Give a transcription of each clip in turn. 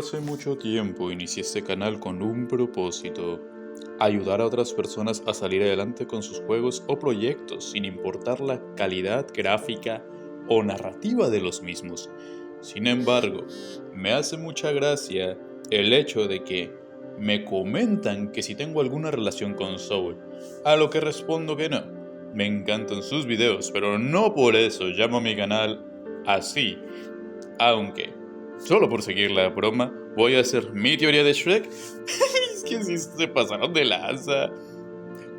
Hace mucho tiempo inicié este canal con un propósito: ayudar a otras personas a salir adelante con sus juegos o proyectos sin importar la calidad gráfica o narrativa de los mismos. Sin embargo, me hace mucha gracia el hecho de que me comentan que si tengo alguna relación con Soul, a lo que respondo que no. Me encantan sus videos, pero no por eso llamo a mi canal así, aunque solo por seguir la broma, voy a hacer mi teoría de Shrek. Es que sí se pasaron de lanza.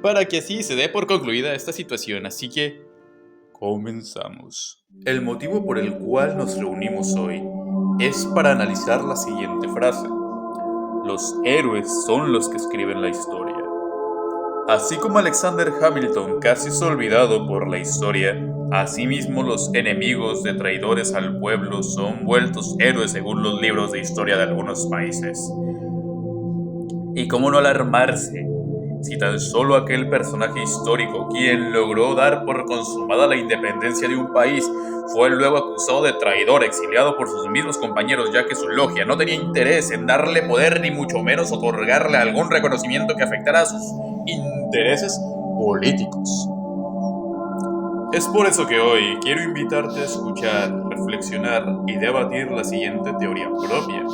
Para que así se dé por concluida esta situación, así que comenzamos. El motivo por el cual nos reunimos hoy es para analizar la siguiente frase: los héroes son los que escriben la historia. Así como Alexander Hamilton casi es olvidado por la historia, asimismo los enemigos de traidores al pueblo son vueltos héroes según los libros de historia de algunos países. Y cómo no alarmarse si tan solo aquel personaje histórico, quien logró dar por consumada la independencia de un país, fue luego acusado de traidor, exiliado por sus mismos compañeros, ya que su logia no tenía interés en darle poder ni mucho menos otorgarle algún reconocimiento que afectara a sus intereses políticos. Es por eso que hoy quiero invitarte a escuchar, reflexionar y debatir la siguiente teoría propia.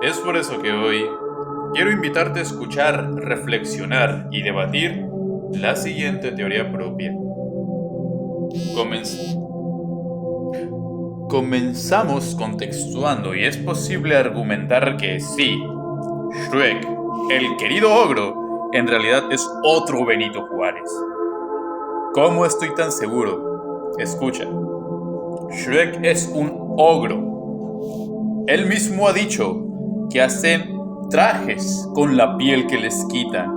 Es por eso que hoy quiero invitarte a escuchar, reflexionar y debatir la siguiente teoría propia. Comenzamos contextuando, y es posible argumentar que sí, Shrek, el querido ogro, en realidad es otro Benito Juárez. ¿Cómo estoy tan seguro? Escucha, Shrek es un ogro. Él mismo ha dicho que hacen trajes con la piel que les quitan.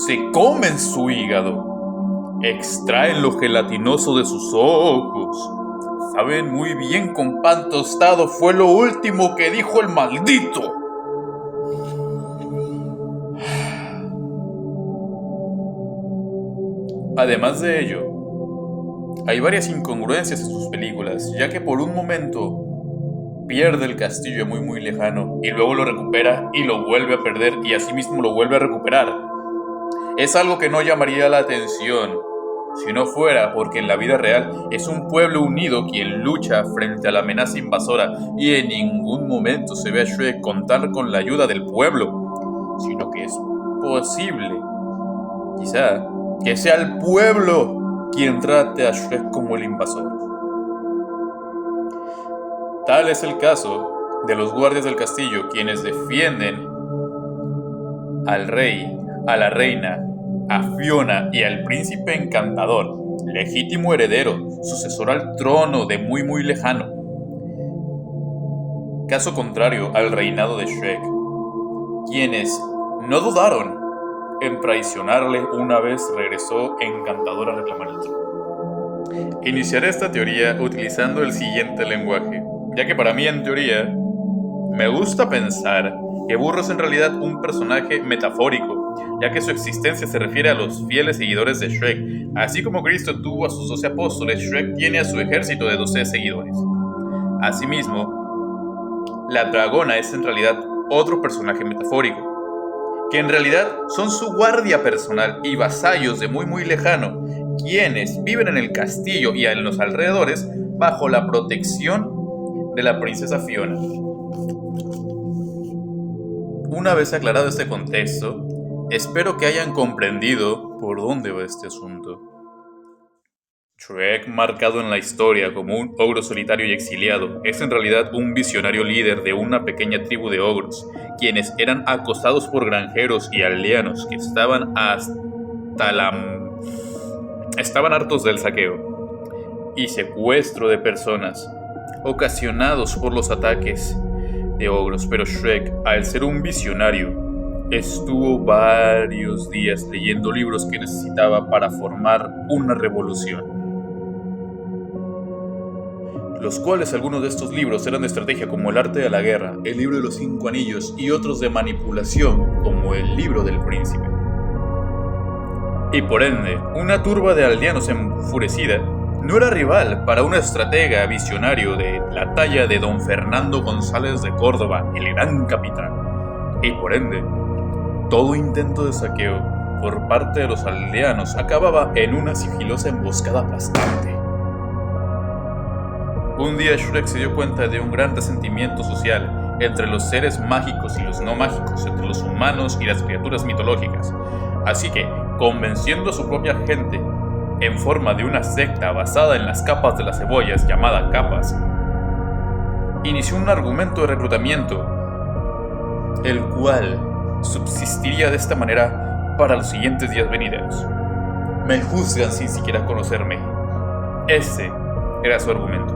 Se comen su hígado, extraen lo gelatinoso de sus ojos. Saben muy bien con pan tostado fue lo último que dijo el maldito. Además de ello, hay varias incongruencias en sus películas, ya que por un momento pierde el castillo muy lejano y luego lo recupera y lo vuelve a perder y asimismo lo vuelve a recuperar. Es algo que no llamaría la atención si no fuera porque en la vida real es un pueblo unido quien lucha frente a la amenaza invasora, y en ningún momento se ve a Shrek contar con la ayuda del pueblo, sino que es posible, quizá, que sea el pueblo quien trate a Shrek como el invasor. Tal es el caso de los guardias del castillo, quienes defienden al rey, a la reina, a Fiona y al príncipe encantador, legítimo heredero, sucesor al trono de muy lejano. Caso contrario al reinado de Shrek, quienes no dudaron en traicionarle una vez regresó encantador a reclamar el trono. Iniciaré esta teoría utilizando el siguiente lenguaje, ya que para mí en teoría me gusta pensar que Burro es en realidad un personaje metafórico, ya que su existencia se refiere a los fieles seguidores de Shrek. Así como Cristo tuvo a sus 12 apóstoles, Shrek tiene a su ejército de 12 seguidores. Asimismo, la dragona es en realidad otro personaje metafórico, que en realidad son su guardia personal y vasallos de muy lejano, quienes viven en el castillo y en los alrededores bajo la protección de la princesa Fiona. Una vez aclarado este contexto, espero que hayan comprendido por dónde va este asunto. Shrek, marcado en la historia como un ogro solitario y exiliado, es en realidad un visionario líder de una pequeña tribu de ogros, quienes eran acosados por granjeros y aldeanos que estaban hartos del saqueo y secuestro de personas ocasionados por los ataques de ogros. Pero Shrek, al ser un visionario, estuvo varios días leyendo libros que necesitaba para formar una revolución, los cuales algunos de estos libros eran de estrategia, como El arte de la guerra, el libro de los 5 anillos, y otros de manipulación, como el libro del príncipe. Y por ende, una turba de aldeanos enfurecida no era rival para un estratega visionario de la talla de don Fernando González de Córdoba, el gran capitán, y por ende, todo intento de saqueo por parte de los aldeanos acababa en una sigilosa emboscada aplastante. Un día Shrek se dio cuenta de un gran resentimiento social entre los seres mágicos y los no mágicos, entre los humanos y las criaturas mitológicas. Así que, convenciendo a su propia gente, en forma de una secta basada en las capas de las cebollas llamada Capas, inició un argumento de reclutamiento, el cual subsistiría de esta manera para los siguientes días venideros. Me juzgan sin siquiera conocerme. Ese era su argumento.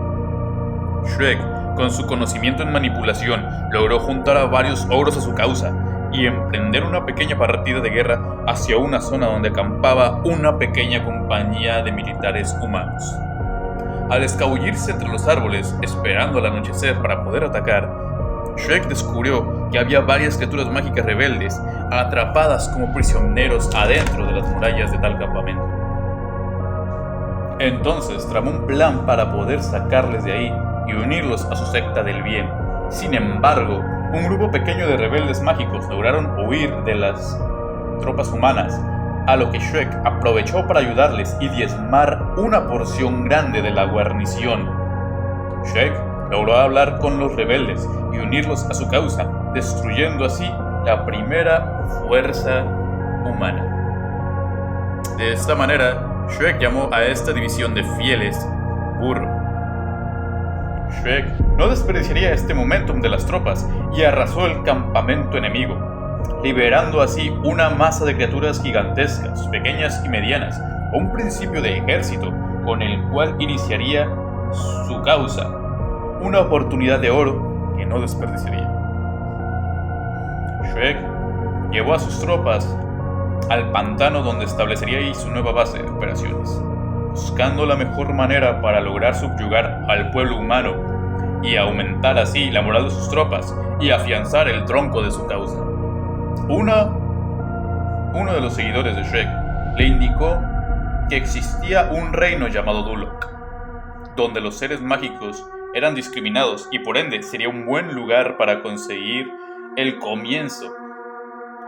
Shrek, con su conocimiento en manipulación, logró juntar a varios ogros a su causa y emprender una pequeña partida de guerra hacia una zona donde acampaba una pequeña compañía de militares humanos. Al escabullirse entre los árboles, esperando al anochecer para poder atacar, Shrek descubrió que había varias criaturas mágicas rebeldes atrapadas como prisioneros adentro de las murallas de tal campamento. Entonces tramó un plan para poder sacarles de ahí y unirlos a su secta del bien. Sin embargo, un grupo pequeño de rebeldes mágicos lograron huir de las tropas humanas, a lo que Shrek aprovechó para ayudarles y diezmar una porción grande de la guarnición. Shrek logró hablar con los rebeldes y unirlos a su causa, destruyendo así la primera fuerza humana. De esta manera, Shrek llamó a esta división de fieles Burro. Shrek no desperdiciaría este momentum de las tropas y arrasó el campamento enemigo, liberando así una masa de criaturas gigantescas, pequeñas y medianas, un principio de ejército con el cual iniciaría su causa, una oportunidad de oro que no desperdiciaría. Shrek llevó a sus tropas al pantano donde establecería ahí su nueva base de operaciones, buscando la mejor manera para lograr subyugar al pueblo humano y aumentar así la moral de sus tropas y afianzar el tronco de su causa. Uno de los seguidores de Shrek le indicó que existía un reino llamado Duloc, donde los seres mágicos eran discriminados y por ende sería un buen lugar para conseguir el comienzo.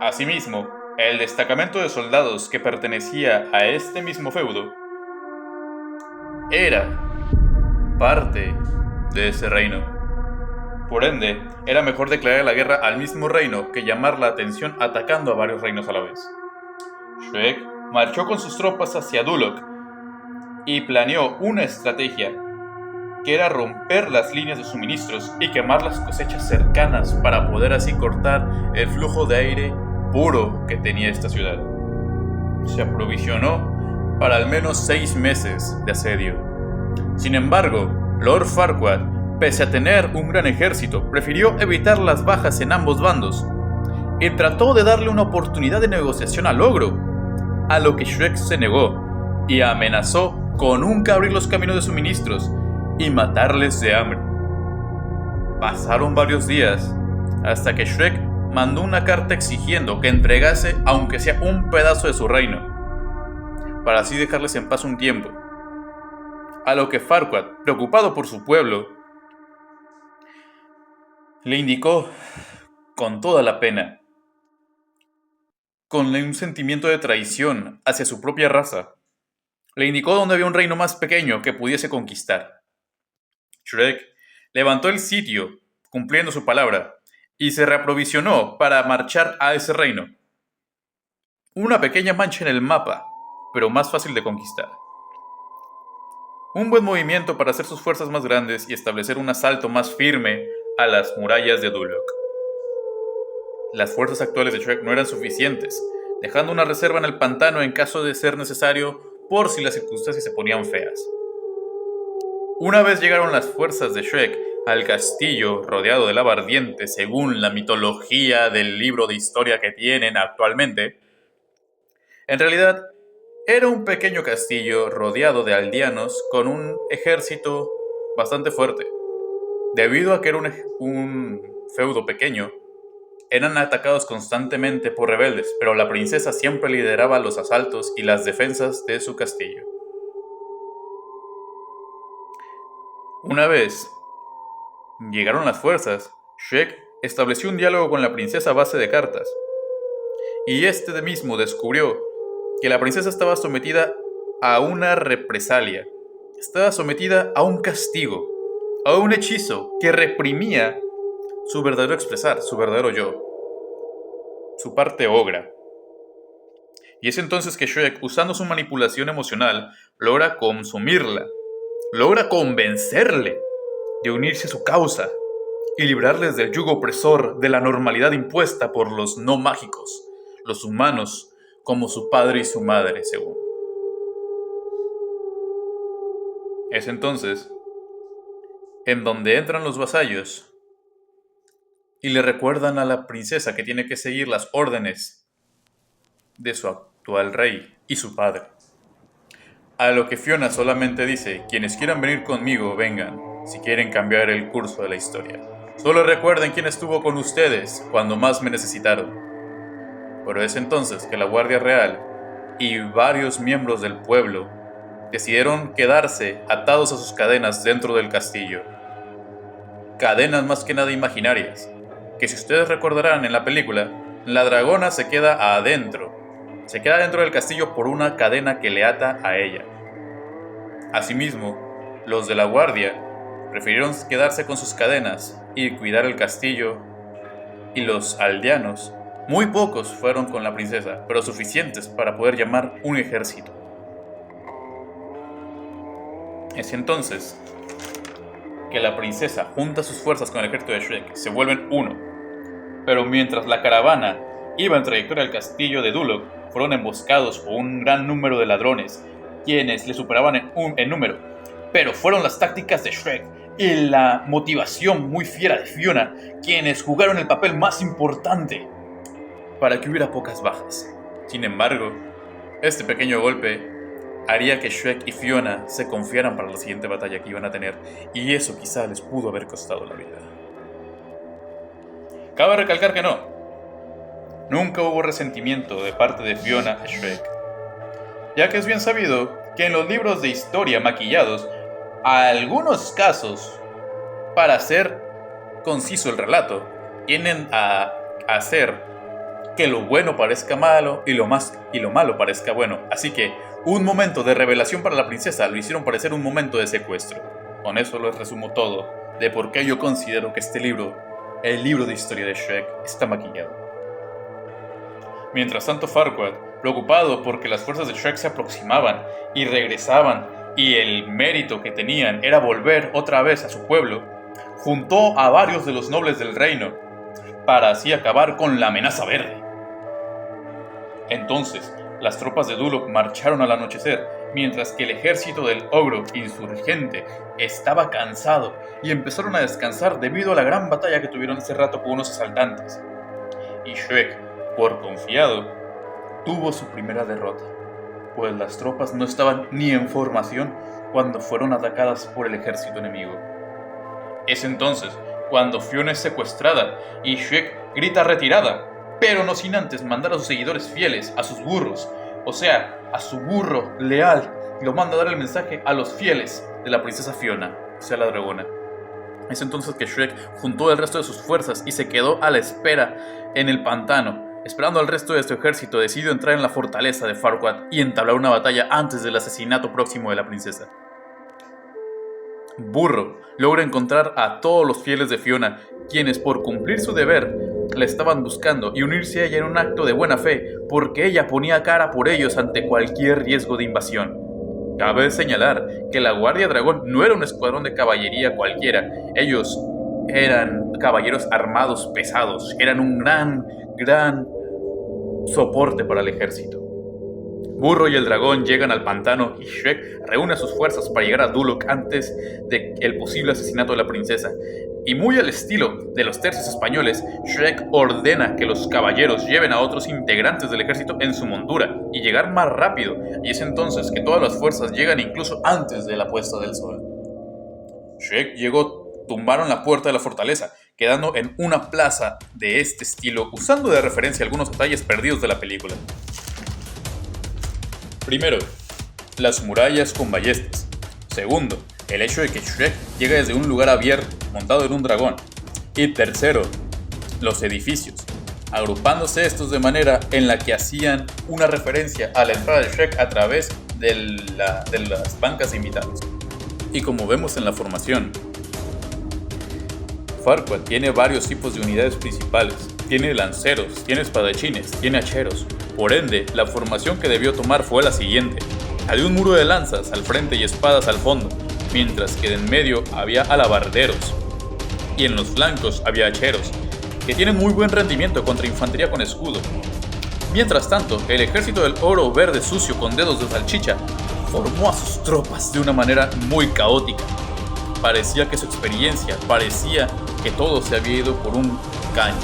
Asimismo, el destacamento de soldados que pertenecía a este mismo feudo era parte de ese reino. Por ende, era mejor declarar la guerra al mismo reino que llamar la atención atacando a varios reinos a la vez. Shrek marchó con sus tropas hacia Duloc y planeó una estrategia que era romper las líneas de suministros y quemar las cosechas cercanas para poder así cortar el flujo de aire puro que tenía esta ciudad. Se aprovisionó para al menos 6 meses de asedio. Sin embargo, Lord Farquaad, pese a tener un gran ejército, prefirió evitar las bajas en ambos bandos y trató de darle una oportunidad de negociación al ogro, a lo que Shrek se negó y amenazó con nunca abrir los caminos de suministros y matarles de hambre. Pasaron varios días hasta que Shrek mandó una carta exigiendo que entregase aunque sea un pedazo de su reino, para así dejarles en paz un tiempo. A lo que Farquaad, preocupado por su pueblo, le indicó con toda la pena, con un sentimiento de traición hacia su propia raza, le indicó dónde había un reino más pequeño que pudiese conquistar. Shrek levantó el sitio, cumpliendo su palabra, y se reaprovisionó para marchar a ese reino. Una pequeña mancha en el mapa, pero más fácil de conquistar. Un buen movimiento para hacer sus fuerzas más grandes y establecer un asalto más firme a las murallas de Duloc. Las fuerzas actuales de Shrek no eran suficientes, dejando una reserva en el pantano en caso de ser necesario por si las circunstancias se ponían feas. Una vez llegaron las fuerzas de Shrek al castillo rodeado de lava ardiente según la mitología del libro de historia que tienen actualmente, en realidad era un pequeño castillo rodeado de aldeanos con un ejército bastante fuerte. Debido a que era un feudo pequeño, eran atacados constantemente por rebeldes, pero la princesa siempre lideraba los asaltos y las defensas de su castillo. Una vez llegaron las fuerzas, Shrek estableció un diálogo con la princesa a base de cartas. Y este mismo descubrió que la princesa estaba sometida a una represalia. Estaba sometida a un castigo, a un hechizo que reprimía su verdadero expresar, su verdadero yo, su parte ogra. Y es entonces que Shrek, usando su manipulación emocional, logra consumirla, logra convencerle de unirse a su causa y librarles del yugo opresor de la normalidad impuesta por los no mágicos, los humanos, como su padre y su madre, según. Es entonces en donde entran los vasallos y le recuerdan a la princesa que tiene que seguir las órdenes de su actual rey y su padre. A lo que Fiona solamente dice: quienes quieran venir conmigo, vengan, si quieren cambiar el curso de la historia. Solo recuerden quién estuvo con ustedes cuando más me necesitaron. Pero es entonces que la Guardia Real y varios miembros del pueblo decidieron quedarse atados a sus cadenas dentro del castillo. Cadenas más que nada imaginarias, que si ustedes recordarán en la película, la dragona se queda adentro. Se queda dentro del castillo por una cadena que le ata a ella. Asimismo, los de la guardia prefirieron quedarse con sus cadenas y cuidar el castillo, y los aldeanos, muy pocos fueron con la princesa, pero suficientes para poder llamar un ejército. Es entonces que la princesa junta sus fuerzas con el ejército de Shrek, se vuelven uno. Pero mientras la caravana iba en trayectoria al castillo de Duloc, fueron emboscados por un gran número de ladrones, quienes le superaban en número. Pero fueron las tácticas de Shrek y la motivación muy fiera de Fiona quienes jugaron el papel más importante para que hubiera pocas bajas. Sin embargo, este pequeño golpe haría que Shrek y Fiona se confiaran para la siguiente batalla que iban a tener, y eso quizá les pudo haber costado la vida. Cabe recalcar que no. Nunca hubo resentimiento de parte de Fiona a Shrek, ya que es bien sabido que en los libros de historia maquillados, algunos casos, para hacer conciso el relato, tienden a hacer que lo bueno parezca malo y lo malo parezca bueno. Así que un momento de revelación para la princesa lo hicieron parecer un momento de secuestro. Con eso les resumo todo de por qué yo considero que este libro, el libro de historia de Shrek, está maquillado. Mientras tanto, Farquaad, preocupado porque las fuerzas de Shrek se aproximaban y regresaban, y el mérito que tenían era volver otra vez a su pueblo, juntó a varios de los nobles del reino para así acabar con la amenaza verde. Entonces, las tropas de Duloc marcharon al anochecer, mientras que el ejército del ogro insurgente estaba cansado y empezaron a descansar debido a la gran batalla que tuvieron hace rato con unos asaltantes. Y Shrek, por confiado, tuvo su primera derrota, pues las tropas no estaban ni en formación cuando fueron atacadas por el ejército enemigo. Es entonces cuando Fiona es secuestrada y Shrek grita retirada, pero no sin antes mandar a sus seguidores fieles, a sus burros, o sea, a su burro leal, y lo manda a dar el mensaje a los fieles de la princesa Fiona, o sea, la dragona. Es entonces que Shrek juntó el resto de sus fuerzas y se quedó a la espera en el pantano. Esperando al resto de su ejército, decidió entrar en la fortaleza de Farquaad y entablar una batalla antes del asesinato próximo de la princesa. Burro logra encontrar a todos los fieles de Fiona, quienes por cumplir su deber la estaban buscando y unirse a ella en un acto de buena fe, porque ella ponía cara por ellos ante cualquier riesgo de invasión. Cabe señalar que la Guardia Dragón no era un escuadrón de caballería cualquiera, ellos eran caballeros armados pesados, eran un gran soporte para el ejército. Burro y el dragón llegan al pantano y Shrek reúne sus fuerzas para llegar a Duloc antes del posible asesinato de la princesa. Y muy al estilo de los tercios españoles, Shrek ordena que los caballeros lleven a otros integrantes del ejército en su montura y llegar más rápido, y es entonces que todas las fuerzas llegan incluso antes de la puesta del sol. Shrek llegó, tumbaron la puerta de la fortaleza, quedando en una plaza de este estilo, usando de referencia algunos detalles perdidos de la película. Primero, las murallas con ballestas. Segundo, el hecho de que Shrek llega desde un lugar abierto, montado en un dragón. Y tercero, los edificios, agrupándose estos de manera en la que hacían una referencia a la entrada de Shrek a través de las bancas de invitados. Y como vemos en la formación, Farquaad tiene varios tipos de unidades principales. Tiene lanceros, tiene espadachines, tiene hacheros. Por ende, la formación que debió tomar fue la siguiente. Había un muro de lanzas al frente y espadas al fondo, mientras que en medio había alabarderos. Y en los flancos había hacheros, que tienen muy buen rendimiento contra infantería con escudo. Mientras tanto, el ejército del oro verde sucio con dedos de salchicha formó a sus tropas de una manera muy caótica. Parecía que su experiencia, parecía que todo se había ido por un caño,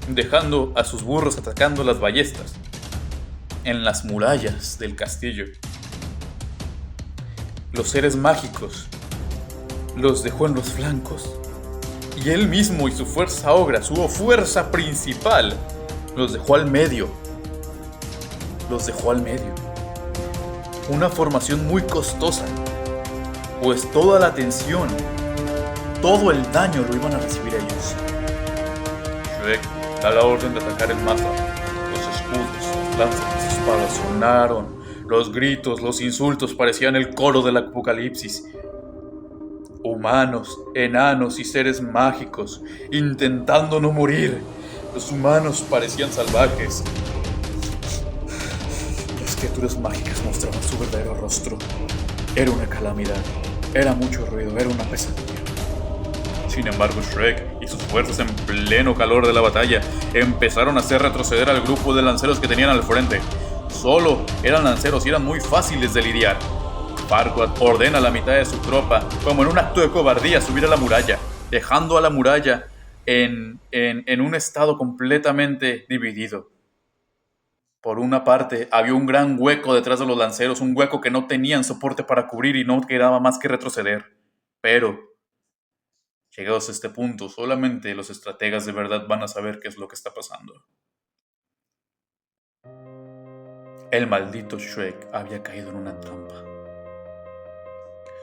dejando a sus burros atacando las ballestas en las murallas del castillo. Los seres mágicos los dejó en los flancos, y él mismo y su fuerza ogra, su fuerza principal, los dejó al medio. Una formación muy costosa, pues toda la tensión, todo el daño lo iban a recibir ellos. Shrek da la orden de atacar en masa. Los escudos, las lanzas, las espadas sonaron. Los gritos, los insultos parecían el coro del apocalipsis. Humanos, enanos y seres mágicos, intentando no morir. Los humanos parecían salvajes. Las criaturas mágicas mostraban su verdadero rostro. Era una calamidad, era mucho ruido, era una pesadilla. Sin embargo, Shrek y sus fuerzas en pleno calor de la batalla empezaron a hacer retroceder al grupo de lanceros que tenían al frente. Solo eran lanceros y eran muy fáciles de lidiar. Farquaad ordena a la mitad de su tropa, como en un acto de cobardía, subir a la muralla, dejando a la muralla en un estado completamente dividido. Por una parte, había un gran hueco detrás de los lanceros, un hueco que no tenían soporte para cubrir y no quedaba más que retroceder. Pero, llegados a este punto, solamente los estrategas de verdad van a saber qué es lo que está pasando. El maldito Shrek había caído en una trampa.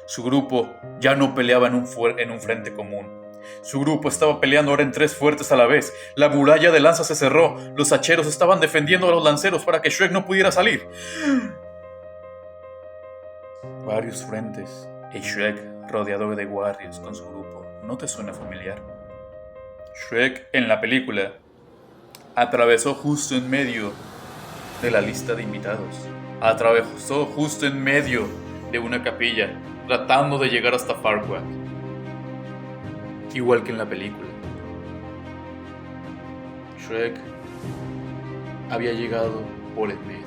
Su grupo ya no peleaba en un frente común. Su grupo estaba peleando ahora en 3 fuertes a la vez. La muralla de lanza se cerró. Los hacheros estaban defendiendo a los lanceros para que Shrek no pudiera salir. Varios frentes y Shrek rodeado de guardias con su grupo. ¿No te suena familiar? Shrek en la película atravesó justo en medio de la lista de invitados. Atravesó justo en medio de una capilla, tratando de llegar hasta Farquaad. Igual que en la película. Shrek había llegado por el medio.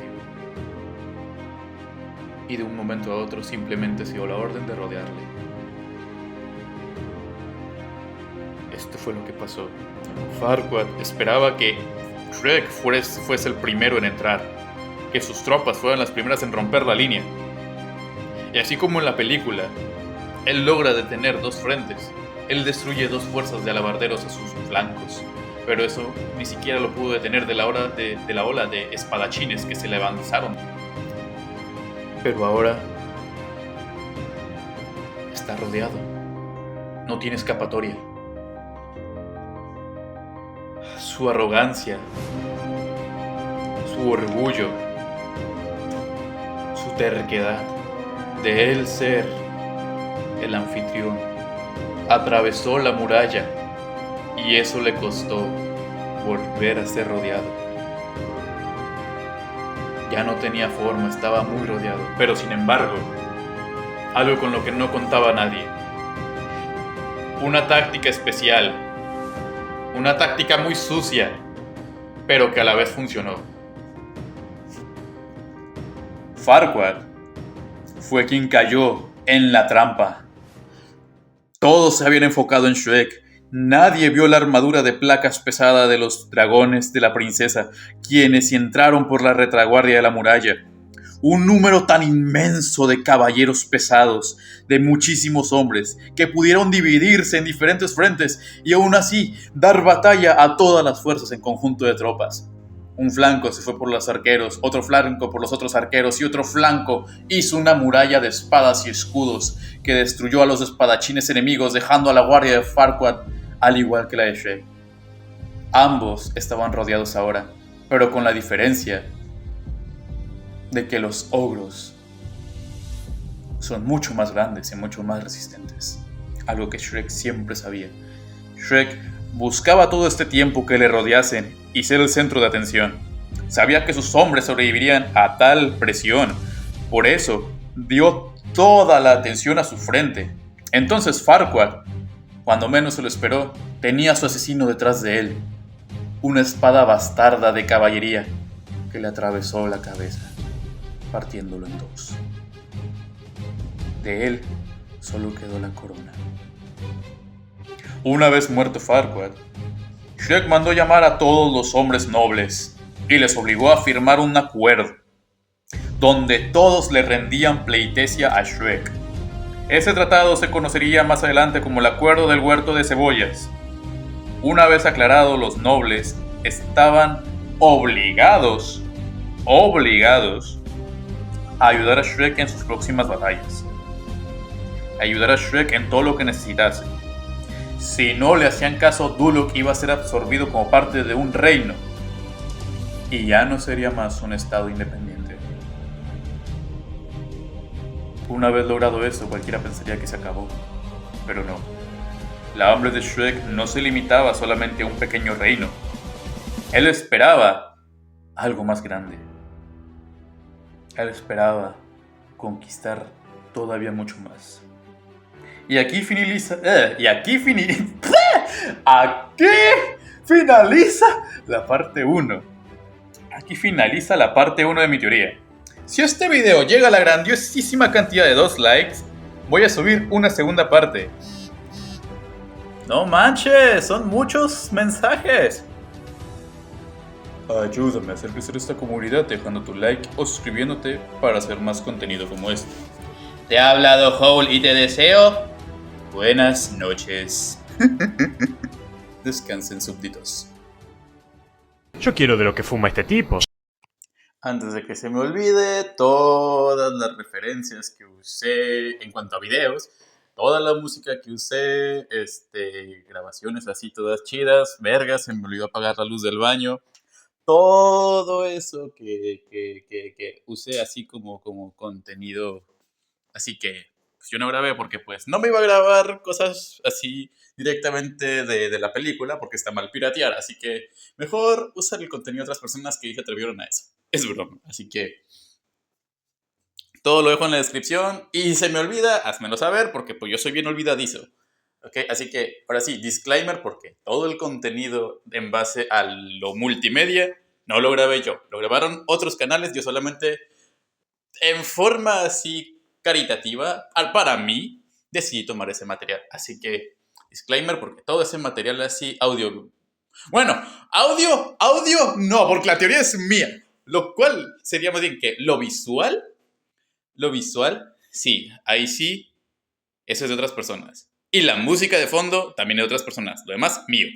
Y de un momento a otro simplemente se dio la orden de rodearle. Esto fue lo que pasó. Farquaad esperaba que Shrek fuese el primero en entrar, que sus tropas fueran las primeras en romper la línea. Y así como en la película, él logra detener 2 frentes. Él destruye 2 fuerzas de alabarderos a sus flancos, pero eso ni siquiera lo pudo detener de la ola de espadachines que se le avanzaron. Pero ahora está rodeado. No tiene escapatoria. Su arrogancia, su orgullo, su terquedad de él ser el anfitrión, atravesó la muralla y eso le costó volver a ser rodeado. Ya no tenía forma, estaba muy rodeado, pero sin embargo, algo con lo que no contaba nadie. Una táctica especial, una táctica muy sucia, pero que a la vez funcionó. Farquaad fue quien cayó en la trampa. Todos se habían enfocado en Shrek. Nadie vio la armadura de placas pesada de los dragones de la princesa, quienes entraron por la retaguardia de la muralla. Un número tan inmenso de caballeros pesados, de muchísimos hombres, que pudieron dividirse en diferentes frentes y aún así dar batalla a todas las fuerzas en conjunto de tropas. Un flanco se fue por los arqueros, otro flanco por los otros arqueros y otro flanco hizo una muralla de espadas y escudos que destruyó a los espadachines enemigos, dejando a la guardia de Farquaad al igual que la de Shrek. Ambos estaban rodeados ahora, pero con la diferencia de que los ogros son mucho más grandes y mucho más resistentes. Algo que Shrek siempre sabía. Shrek buscaba todo este tiempo que le rodeasen y ser el centro de atención. Sabía que sus hombres sobrevivirían a tal presión. Por eso dio toda la atención a su frente. Entonces Farquaad, cuando menos se lo esperó, tenía a su asesino detrás de él. Una espada bastarda de caballería que le atravesó la cabeza, partiéndolo en dos. De él solo quedó la corona. Una vez muerto Farquaad, Shrek mandó llamar a todos los hombres nobles y les obligó a firmar un acuerdo donde todos le rendían pleitesía a Shrek. Ese tratado se conocería más adelante como el Acuerdo del Huerto de Cebollas. Una vez aclarado, los nobles estaban obligados a ayudar a Shrek en sus próximas batallas. Ayudar a Shrek en todo lo que necesitase. Si no le hacían caso, Duloc iba a ser absorbido como parte de un reino y ya no sería más un estado independiente. Una vez logrado eso, cualquiera pensaría que se acabó, pero no. La hambre de Shrek no se limitaba solamente a un pequeño reino. Él esperaba algo más grande. Él esperaba conquistar todavía mucho más. Y aquí finaliza. Aquí finaliza la parte 1. Aquí finaliza la parte 1 de mi teoría. Si este video llega a la grandiosísima cantidad de 2 likes, voy a subir una segunda parte. No manches, son muchos mensajes. Ayúdame a hacer crecer esta comunidad dejando tu like o suscribiéndote para hacer más contenido como este. Te ha hablado Howl y te deseo buenas noches. Descansen, súbditos. Yo quiero de lo que fuma este tipo. Antes de que se me olvide, todas las referencias que usé en cuanto a videos, toda la música que usé, grabaciones así todas chidas, vergas, se me olvidó apagar la luz del baño. Todo eso que usé así como contenido. Así que pues, yo no grabé porque pues no me iba a grabar cosas así directamente de la película porque está mal piratear. Así que mejor usar el contenido de otras personas que se atrevieron a eso. Es broma. Así que todo lo dejo en la descripción. Y se me olvida, házmelo saber porque pues yo soy bien olvidadizo. Okay, así que, ahora sí, disclaimer, porque todo el contenido en base a lo multimedia no lo grabé yo. Lo grabaron otros canales, yo solamente, en forma así caritativa, para mí, decidí tomar ese material. Así que, disclaimer, porque todo ese material así, audio... Bueno, audio, no, porque la teoría es mía. Lo cual sería más bien que lo visual, sí, ahí sí, eso es de otras personas. Y la música de fondo también de otras personas. Lo demás, mío.